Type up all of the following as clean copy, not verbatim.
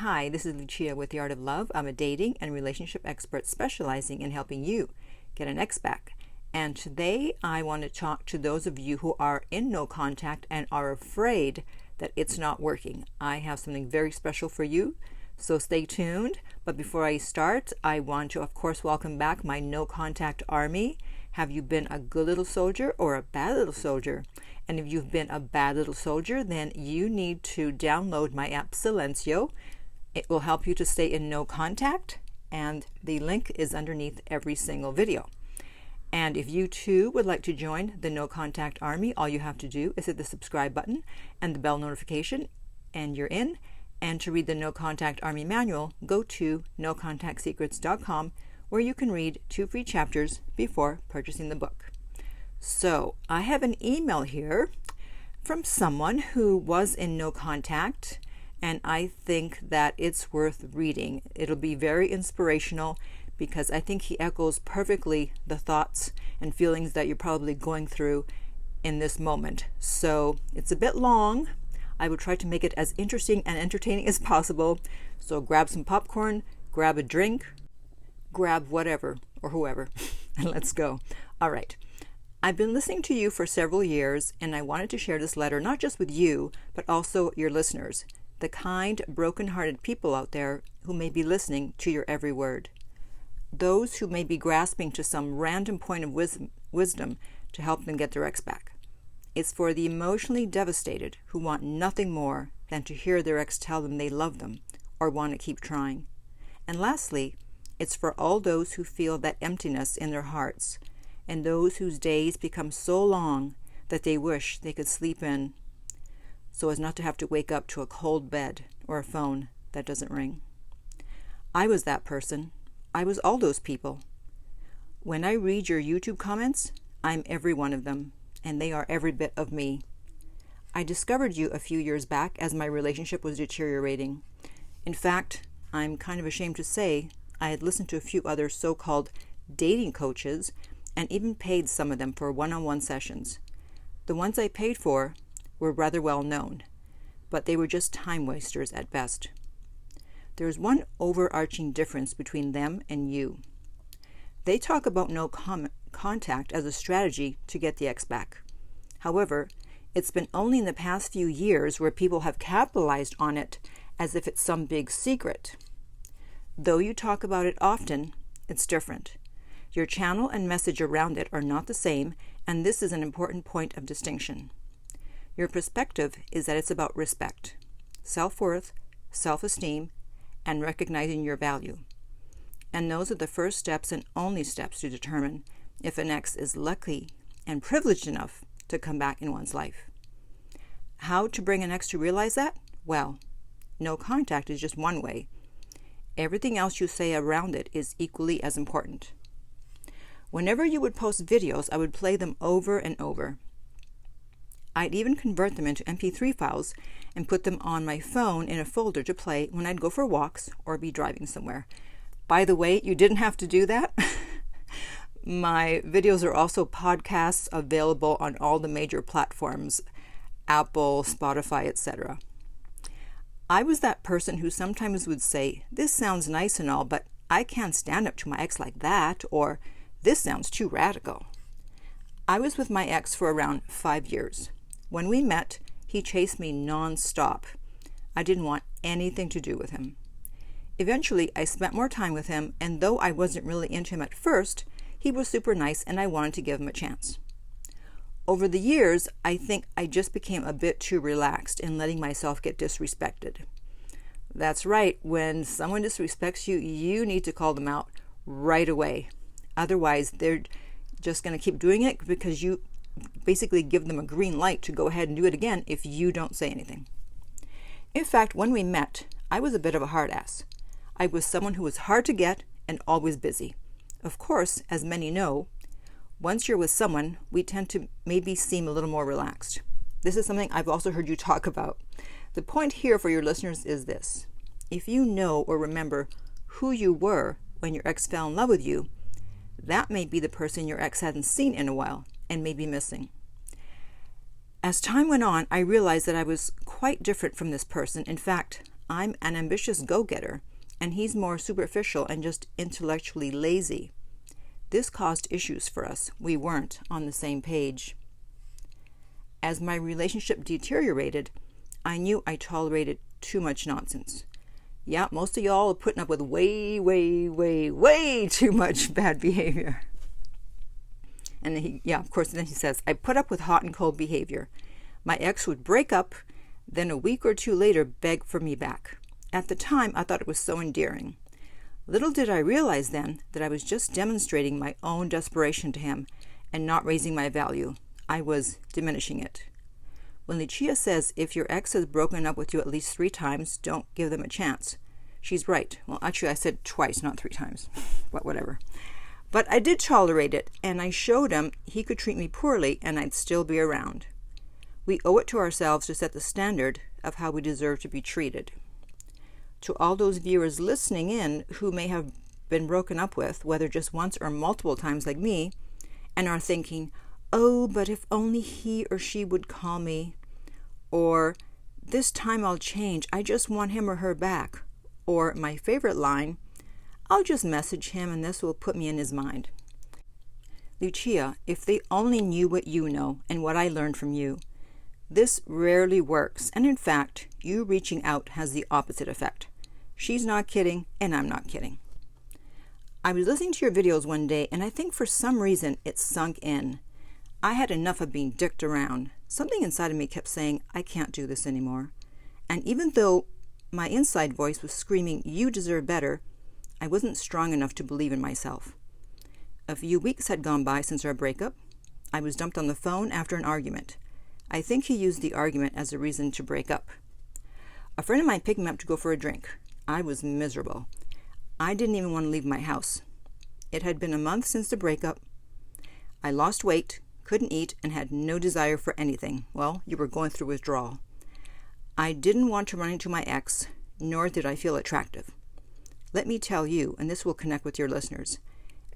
Hi, this is Lucia with The Art of Love. I'm a dating and relationship expert specializing in helping you get an ex back. And today I want to talk to those of you who are in no contact and are afraid that it's not working. I have something very special for you, so stay tuned. But before I start, I want to, of course, welcome back my no contact army. Have you been a good little soldier or a bad little soldier? And if you've been a bad little soldier, then you need to download my app Silencio. It will help you to stay in no contact, and the link is underneath every single video. And if you too would like to join the no contact army, all you have to do is hit the subscribe button and the bell notification, and you're in. And to read the No Contact Army manual, go to nocontactsecrets.com, where you can read 2 free chapters before purchasing the book. So I have an email here from someone who was in no contact, and I think that it's worth reading. It'll be very inspirational because I think he echoes perfectly the thoughts and feelings that you're probably going through in this moment. So it's a bit long. I will try to make it as interesting and entertaining as possible. So grab some popcorn, grab a drink, grab whatever or whoever, and let's go. All right. I've been listening to you for several years, and I wanted to share this letter not just with you, but also your listeners, the kind, broken-hearted people out there who may be listening to your every word. Those who may be grasping to some random point of wisdom to help them get their ex back. It's for the emotionally devastated who want nothing more than to hear their ex tell them they love them or want to keep trying. And lastly, it's for all those who feel that emptiness in their hearts, and those whose days become so long that they wish they could sleep in so as not to have to wake up to a cold bed or a phone that doesn't ring. I was that person. I was all those people. When I read your YouTube comments, I'm every one of them, and they are every bit of me. I discovered you a few years back as my relationship was deteriorating. In fact, I'm kind of ashamed to say I had listened to a few other so-called dating coaches and even paid some of them for one-on-one sessions. The ones I paid for were rather well known, but they were just time wasters at best. There's one overarching difference between them and you. They talk about no contact as a strategy to get the ex back. However, it's been only in the past few years where people have capitalized on it as if it's some big secret. Though you talk about it often, it's different. Your channel and message around it are not the same, and this is an important point of distinction. Your perspective is that it's about respect, self-worth, self-esteem, and recognizing your value. And those are the first steps and only steps to determine if an ex is lucky and privileged enough to come back in one's life. How to bring an ex to realize that? Well, no contact is just one way. Everything else you say around it is equally as important. Whenever you would post videos, I would play them over and over. I'd even convert them into MP3 files and put them on my phone in a folder to play when I'd go for walks or be driving somewhere. By the way, you didn't have to do that. My videos are also podcasts available on all the major platforms, Apple, Spotify, etc. I was that person who sometimes would say, "This sounds nice and all, but I can't stand up to my ex like that," or "This sounds too radical." I was with my ex for around 5 years. When we met, he chased me non-stop. I didn't want anything to do with him. Eventually, I spent more time with him, and though I wasn't really into him at first, he was super nice and I wanted to give him a chance. Over the years, I think I just became a bit too relaxed in letting myself get disrespected. That's right, when someone disrespects you, you need to call them out right away. Otherwise, they're just going to keep doing it because you basically give them a green light to go ahead and do it again if you don't say anything. In fact, when we met, I was a bit of a hard ass. I was someone who was hard to get and always busy. Of course, as many know, once you're with someone, we tend to maybe seem a little more relaxed. This is something I've also heard you talk about. The point here for your listeners is this. If you know or remember who you were when your ex fell in love with you, that may be the person your ex hadn't seen in a while and may be missing. As time went on, I realized that I was quite different from this person. In fact, I'm an ambitious go-getter, and he's more superficial and just intellectually lazy. This caused issues for us. We weren't on the same page. As my relationship deteriorated, I knew I tolerated too much nonsense. Yeah, most of y'all are putting up with way too much bad behavior. And then then he says, I put up with hot and cold behavior. My ex would break up, then a week or two later beg for me back. At the time, I thought it was so endearing. Little did I realize then that I was just demonstrating my own desperation to him and not raising my value. I was diminishing it. When Lucia says if your ex has broken up with you at least 3 times, don't give them a chance, she's right. Well, actually, I said twice, not 3 times. But whatever. But I did tolerate it, and I showed him he could treat me poorly and I'd still be around. We owe it to ourselves to set the standard of how we deserve to be treated. To all those viewers listening in who may have been broken up with, whether just once or multiple times like me, and are thinking, oh, but if only he or she would call me, or this time I'll change, I just want him or her back, or my favorite line, I'll just message him and this will put me in his mind. Lucia, if they only knew what you know and what I learned from you. This rarely works, and in fact, you reaching out has the opposite effect. She's not kidding, and I'm not kidding. I was listening to your videos one day, and I think for some reason it sunk in. I had enough of being dicked around. Something inside of me kept saying, I can't do this anymore. And even though my inside voice was screaming, you deserve better, I wasn't strong enough to believe in myself. A few weeks had gone by since our breakup. I was dumped on the phone after an argument. I think he used the argument as a reason to break up. A friend of mine picked me up to go for a drink. I was miserable. I didn't even want to leave my house. It had been a month since the breakup. I lost weight, couldn't eat, and had no desire for anything. Well, you were going through withdrawal. I didn't want to run into my ex, nor did I feel attractive. Let me tell you, and this will connect with your listeners,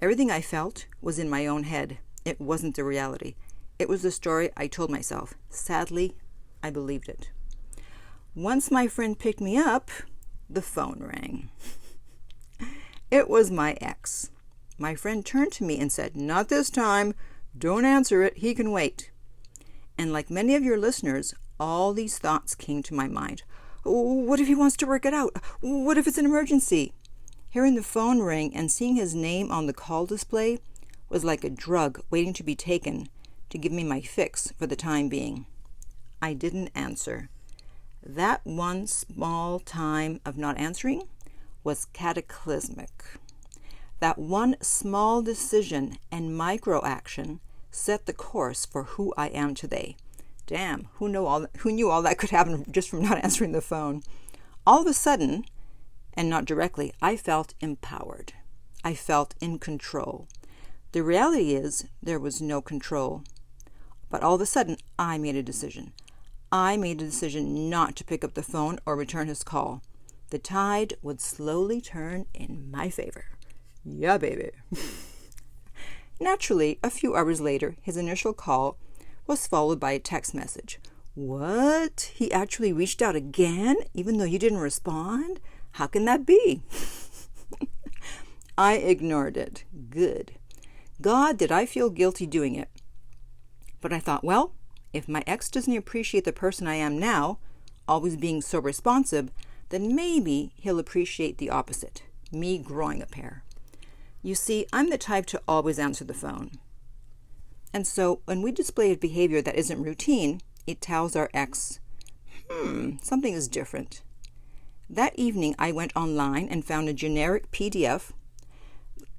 everything I felt was in my own head. It wasn't the reality. It was the story I told myself. Sadly, I believed it. Once my friend picked me up, the phone rang. It was my ex. My friend turned to me and said, not this time. Don't answer it. He can wait. And like many of your listeners, all these thoughts came to my mind. What if he wants to work it out? What if it's an emergency? Hearing the phone ring and seeing his name on the call display was like a drug waiting to be taken to give me my fix for the time being. I didn't answer. That one small time of not answering was cataclysmic. That one small decision and micro action set the course for who I am today. Damn, who knew all that could happen just from not answering the phone? All of a sudden, and not directly, I felt empowered. I felt in control. The reality is there was no control. But all of a sudden, I made a decision. I made a decision not to pick up the phone or return his call. The tide would slowly turn in my favor. Yeah, baby. Naturally, a few hours later, his initial call was followed by a text message. What? He actually reached out again, even though you didn't respond? How can that be? I ignored it. Good. God, did I feel guilty doing it? But I thought, well, if my ex doesn't appreciate the person I am now, always being so responsive, then maybe he'll appreciate the opposite, me growing a pair. You see, I'm the type to always answer the phone. And so when we display a behavior that isn't routine, it tells our ex, something is different. That evening, I went online and found a generic PDF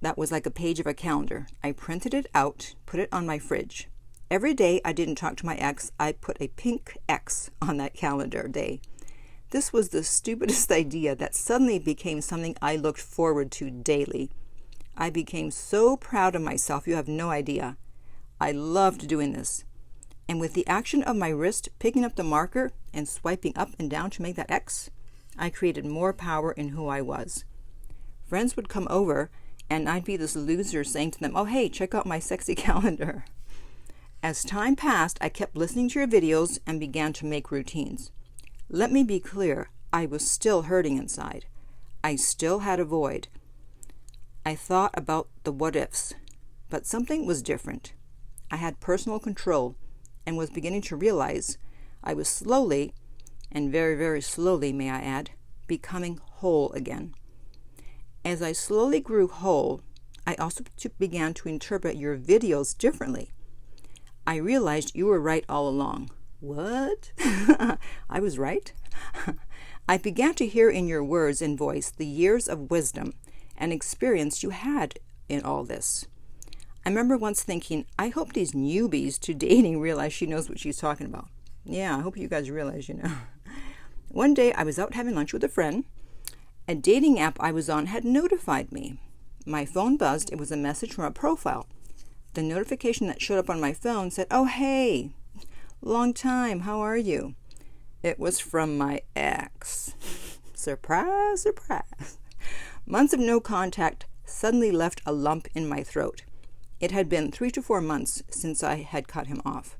that was like a page of a calendar. I printed it out, put it on my fridge. Every day I didn't talk to my ex, I put a pink X on that calendar day. This was the stupidest idea that suddenly became something I looked forward to daily. I became so proud of myself, you have no idea. I loved doing this. And with the action of my wrist picking up the marker and swiping up and down to make that X, I created more power in who I was. Friends would come over and I'd be this loser saying to them, oh, hey, check out my sexy calendar. As time passed, I kept listening to your videos and began to make routines. Let me be clear, I was still hurting inside. I still had a void. I thought about the what-ifs, but something was different. I had personal control and was beginning to realize I was slowly, and very, very slowly, may I add, becoming whole again. As I slowly grew whole, I also began to interpret your videos differently. I realized you were right all along. What? I was right? I began to hear in your words and voice the years of wisdom and experience you had in all this. I remember once thinking, I hope these newbies to dating realize she knows what she's talking about. Yeah, I hope you guys realize, One day I was out having lunch with a friend. A dating app I was on had notified me. My phone buzzed. It was a message from a profile. The notification that showed up on my phone said, "Oh, hey, long time, how are you?" It was from my ex. Surprise, surprise. Months of no contact suddenly left a lump in my throat. It had been 3 to 4 months since I had cut him off.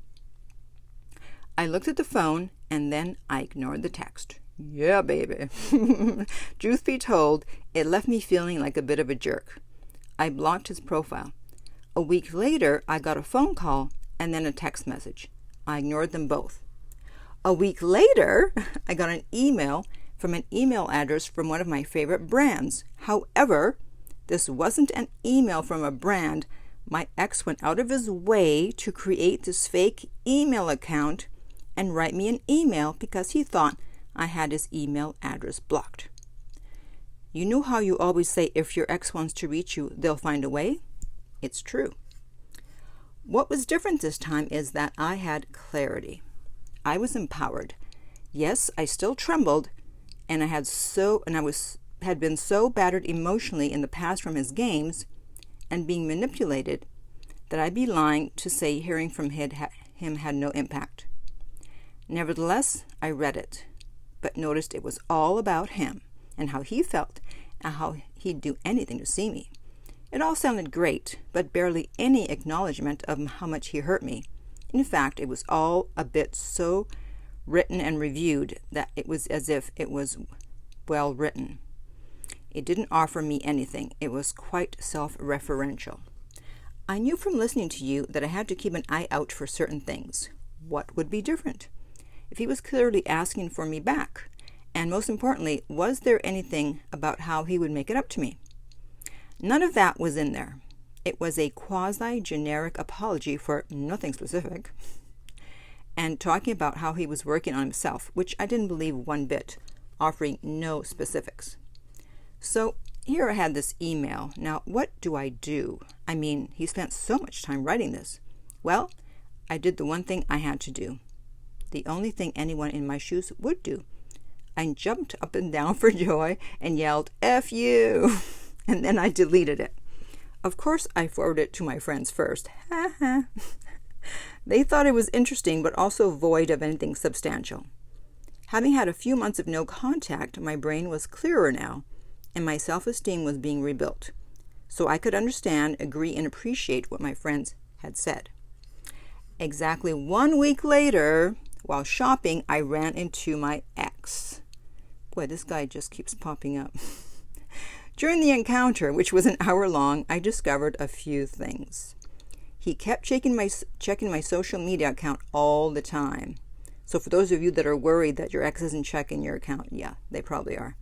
I looked at the phone and then I ignored the text. Yeah, baby. Truth be told, it left me feeling like a bit of a jerk. I blocked his profile. A week later, I got a phone call and then a text message. I ignored them both. A week later, I got an email from an email address from one of my favorite brands. However, this wasn't an email from a brand. My ex went out of his way to create this fake email account and write me an email because he thought I had his email address blocked. You know how you always say if your ex wants to reach you, they'll find a way? It's true. What was different this time is that I had clarity. I was empowered. Yes, I still trembled, and had been so battered emotionally in the past from his games and being manipulated that I'd be lying to say hearing from him had no impact. Nevertheless, I read it, but noticed it was all about him and how he felt and how he'd do anything to see me. It all sounded great, but barely any acknowledgement of how much he hurt me. In fact, it was all a bit so written and reviewed that it was as if it was well written. It didn't offer me anything. It was quite self-referential. I knew from listening to you that I had to keep an eye out for certain things. What would be different? If he was clearly asking for me back, and most importantly, was there anything about how he would make it up to me? None of that was in there. It was a quasi-generic apology for nothing specific, and talking about how he was working on himself, which I didn't believe one bit, offering no specifics. So here I had this email. Now, what do I do? I mean, he spent so much time writing this. Well, I did the one thing I had to do. The only thing anyone in my shoes would do. I jumped up and down for joy and yelled, "F you!" and then I deleted it. Of course, I forwarded it to my friends first. They thought it was interesting, but also void of anything substantial. Having had a few months of no contact, my brain was clearer now, and my self-esteem was being rebuilt, so I could understand, agree, and appreciate what my friends had said. Exactly 1 week later, while shopping, I ran into my ex. Boy, this guy just keeps popping up. During the encounter, which was an hour long, I discovered a few things. He kept checking my social media account all the time. So for those of you that are worried that your ex isn't checking your account, yeah, they probably are.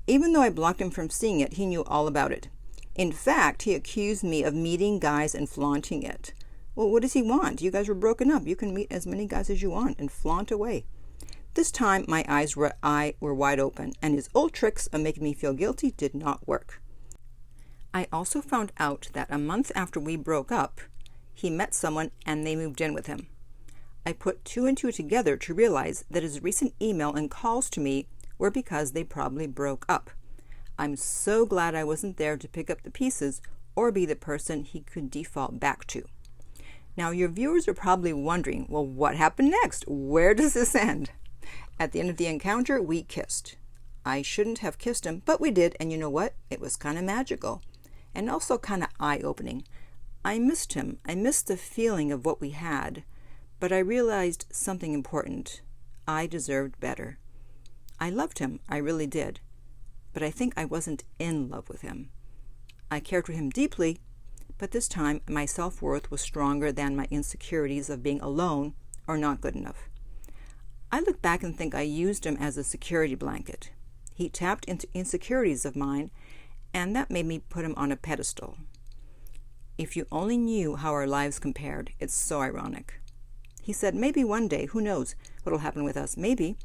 Even though I blocked him from seeing it, he knew all about it. In fact, he accused me of meeting guys and flaunting it. Well, what does he want? You guys were broken up. You can meet as many guys as you want and flaunt away. This time, my eyes were wide open, and his old tricks of making me feel guilty did not work. I also found out that a month after we broke up, he met someone and they moved in with him. I put 2 and 2 together to realize that his recent email and calls to me were because they probably broke up. I'm so glad I wasn't there to pick up the pieces or be the person he could default back to. Now, your viewers are probably wondering, well, what happened next? Where does this end? At the end of the encounter, we kissed. I shouldn't have kissed him, but we did, and you know what? It was kind of magical and also kind of eye-opening. I missed him. I missed the feeling of what we had, but I realized something important. I deserved better. I loved him, I really did. But I think I wasn't in love with him. I cared for him deeply, but this time my self-worth was stronger than my insecurities of being alone or not good enough. I look back and think I used him as a security blanket. He tapped into insecurities of mine, and that made me put him on a pedestal. If you only knew how our lives compared, it's so ironic. He said, maybe one day, who knows what'll happen with us, maybe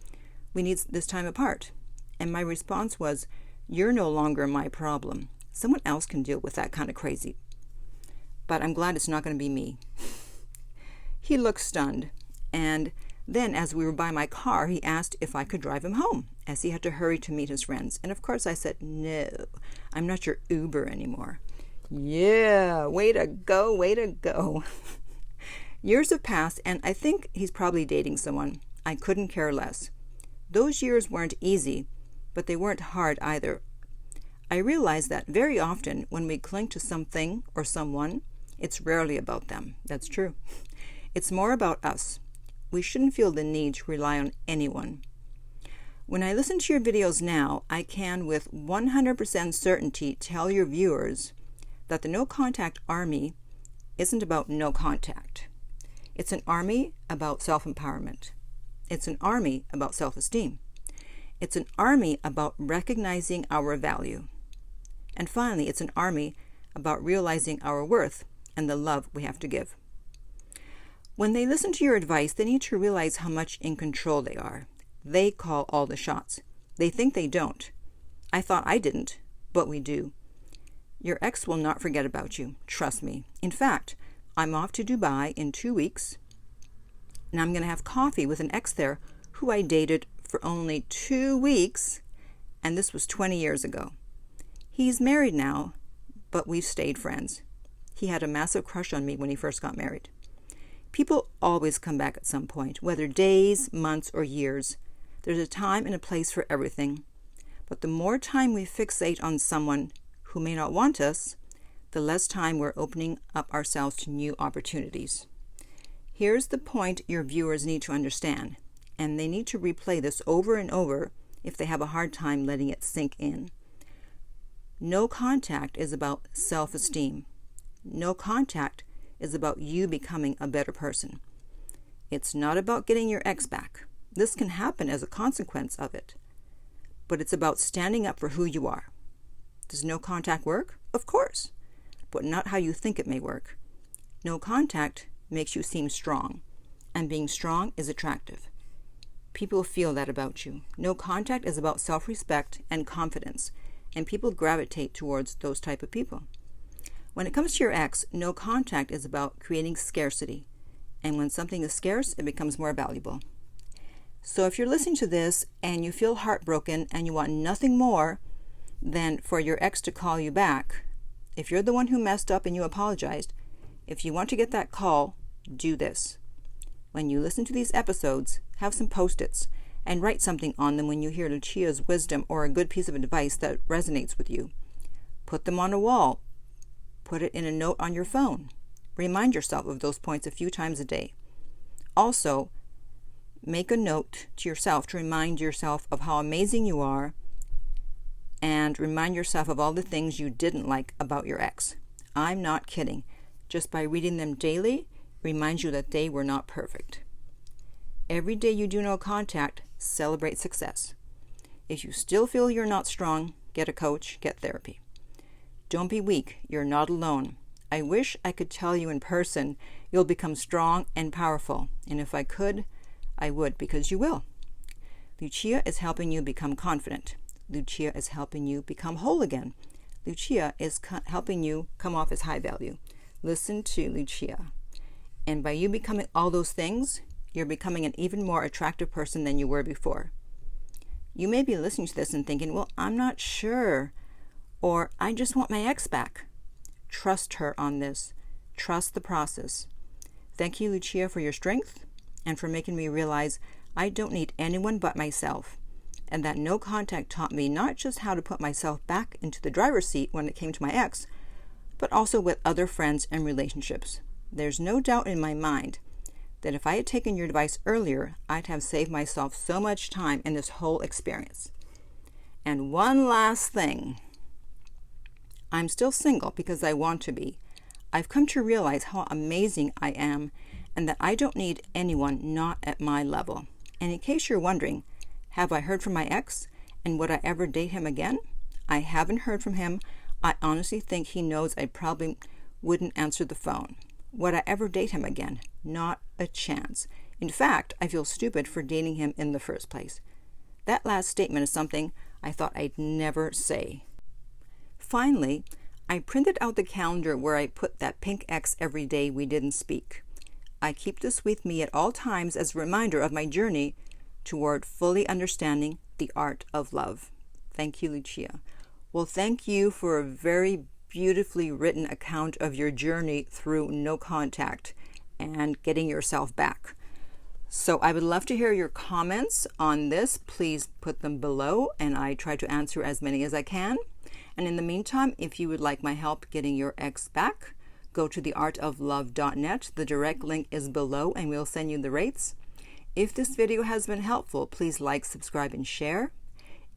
we need this time apart. And my response was, you're no longer my problem. Someone else can deal with that kind of crazy. But I'm glad it's not going to be me. He looked stunned, and then as we were by my car, he asked if I could drive him home, as he had to hurry to meet his friends. And of course I said, no, I'm not your Uber anymore. Yeah, way to go, way to go. Years have passed, and I think he's probably dating someone. I couldn't care less. Those years weren't easy, but they weren't hard either. I realize that very often when we cling to something or someone, it's rarely about them. That's true. It's more about us. We shouldn't feel the need to rely on anyone. When I listen to your videos now, I can with 100% certainty tell your viewers that the No Contact Army isn't about no contact. It's an army about self-empowerment. It's an army about self-esteem. It's an army about recognizing our value. And finally, it's an army about realizing our worth and the love we have to give. When they listen to your advice, they need to realize how much in control they are. They call all the shots. They think they don't. I thought I didn't, but we do. Your ex will not forget about you. Trust me. In fact, I'm off to Dubai in 2 weeks, and I'm going to have coffee with an ex there who I dated for only 2 weeks, and this was 20 years ago. He's married now, but we've stayed friends. He had a massive crush on me when he first got married. People always come back at some point, whether days, months, or years. There's a time and a place for everything. But the more time we fixate on someone who may not want us, the less time we're opening up ourselves to new opportunities. Here's the point your viewers need to understand, and they need to replay this over and over if they have a hard time letting it sink in. No contact is about self-esteem. No contact is about you becoming a better person. It's not about getting your ex back. This can happen as a consequence of it. But it's about standing up for who you are. Does no contact work? Of course, but not how you think it may work. No contact makes you seem strong, and being strong is attractive. People feel that about you. No contact is about self-respect and confidence, and people gravitate towards those type of people. When it comes to your ex, no contact is about creating scarcity, and when something is scarce, it becomes more valuable. So if you're listening to this and you feel heartbroken and you want nothing more than for your ex to call you back, if you're the one who messed up and you apologized, if you want to get that call, do this. When you listen to these episodes, have some Post-its and write something on them when you hear Lucia's wisdom or a good piece of advice that resonates with you. Put them on a wall. Put it in a note on your phone. Remind yourself of those points a few times a day. Also, make a note to yourself to remind yourself of how amazing you are, and remind yourself of all the things you didn't like about your ex. I'm not kidding. Just by reading them daily reminds you that they were not perfect. Every day you do no contact, celebrate success. If you still feel you're not strong, get a coach, get therapy. Don't be weak. You're not alone. I wish I could tell you in person you'll become strong and powerful. And if I could, I would, because you will. Lucia is helping you become confident. Lucia is helping you become whole again. Lucia is helping you come off as high value. Listen to Lucia. And by you becoming all those things, you're becoming an even more attractive person than you were before. You may be listening to this and thinking, well, I'm not sure, or I just want my ex back. Trust her on this. Trust the process. Thank you, Lucia, for your strength and for making me realize I don't need anyone but myself, and that no contact taught me not just how to put myself back into the driver's seat when it came to my ex, but also with other friends and relationships. There's no doubt in my mind that if I had taken your advice earlier, I'd have saved myself so much time in this whole experience. And one last thing. I'm still single because I want to be. I've come to realize how amazing I am and that I don't need anyone not at my level. And in case you're wondering, have I heard from my ex and would I ever date him again? I haven't heard from him. I honestly think he knows I probably wouldn't answer the phone. Would I ever date him again? Not a chance. In fact, I feel stupid for dating him in the first place. That last statement is something I thought I'd never say. Finally, I printed out the calendar where I put that pink X every day we didn't speak. I keep this with me at all times as a reminder of my journey toward fully understanding the art of love. Thank you, Lucia. Well, thank you for a very beautifully written account of your journey through no contact and getting yourself back. So I would love to hear your comments on this. Please put them below and I try to answer as many as I can. And in the meantime, if you would like my help getting your ex back, go to theartoflove.net. The direct link is below and we'll send you the rates. If this video has been helpful, please like, subscribe, and share.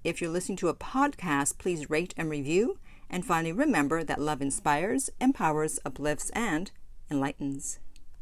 If you're listening to a podcast, please rate and review. And finally, remember that love inspires, empowers, uplifts, and enlightens.